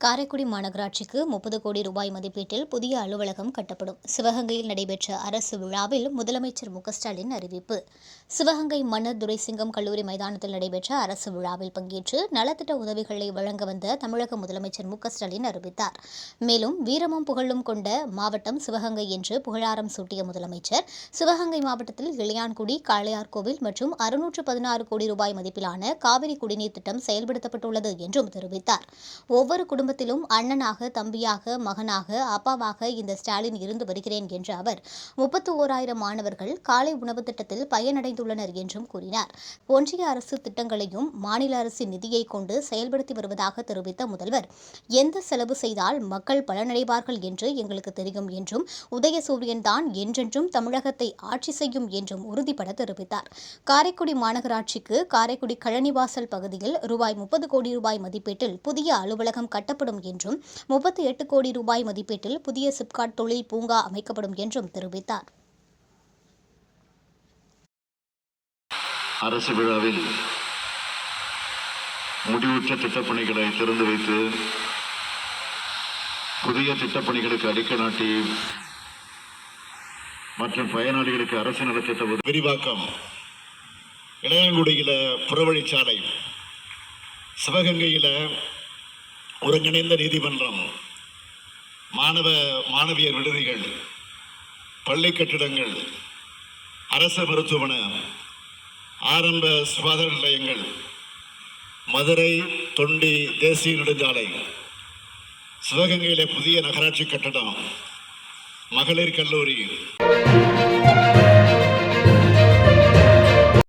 காரைக்குடி மாநகராட்சிக்கு 30 கோடி ரூபாய் மதிப்பீட்டில் புதிய அலுவலகம் கட்டப்படும். சிவகங்கையில் நடைபெற்ற அரசு விழாவில் முதலமைச்சர் மு.க.ஸ்டாலின் அறிவிப்பு. சிவகங்கை மன்னர் துரைசிங்கம் கல்லூரி மைதானத்தில் நடைபெற்ற அரசு விழாவில் பங்கேற்று நலத்திட்ட உதவிகளை வழங்க வந்த தமிழக முதலமைச்சர் மு.க.ஸ்டாலின் அறிவித்தார். மேலும் வீரமும் புகழும் கொண்ட மாவட்டம் சிவகங்கை என்று புகழாரம் சூட்டிய முதலமைச்சர், சிவகங்கை மாவட்டத்தில் இளையான்குடி, காளையார்கோவில் மற்றும் 616 கோடி ரூபாய் மதிப்பிலான காவிரி குடிநீர் திட்டம் செயல்படுத்தப்பட்டுள்ளது என்றும் தெரிவித்தார். ஒவ்வொரு குடும்பத்திலும் அண்ணனாக, தம்பியாக, மகனாக, அப்பாவாக இந்த ஸ்டாலின் இருந்து வருகிறேன் என்ற அவர் 31,000 மாணவர்கள் காலை உணவு திட்டத்தில் பயனடைந்துள்ளனர் என்றும் கூறினார். ஒன்றிய அரசு திட்டங்களையும் மாநில அரசின் நிதியை கொண்டு செயல்படுத்தி வருவதாக தெரிவித்த முதல்வர், எந்த செலவு செய்தால் மக்கள் பலனடைவார்கள் என்று எங்களுக்கு தெரியும் என்றும், உதயசூரியன் தான் என்றென்றும் தமிழகத்தை ஆட்சி செய்யும் என்றும் உறுதிபட தெரிவித்தார். காரைக்குடி மாநகராட்சிக்கு காரைக்குடி கழனிவாசல் பகுதியில் ரூபாய் 30 கோடி ரூபாய் மதிப்பீட்டில் புதிய அலுவலகம் கட்டப்படும் என்றும், 38 கோடி ரூபாய் மதிப்பீட்டில் புதிய சிப்காட் தொழில் பூங்கா அமைக்கப்படும் என்றும் தெரிவித்தார். அரசு விழாவில் முடிவுற்ற திட்டப்பணிகளை திறந்து வைத்து புதிய திட்டப்பணிகளுக்கு அடிக்கல் நாட்டி மற்றும் பயனாளிகளுக்கு அரசு நலத்திட்ட விரிவாக்கம், இளையான்குடியில புறவழிச்சாலை, சிவகங்கையில ஒருங்கிணைந்த நீதிமன்றம், மாணவியர் விடுதிகள், பள்ளி கட்டிடங்கள், அரசு மருத்துவமனை, ஆரம்ப சுகாதார நிலையங்கள், மதுரை தொண்டி தேசிய நெடுஞ்சாலை, சிவகங்கையில புதிய நகராட்சி கட்டடம், மகளிர் கல்லூரி.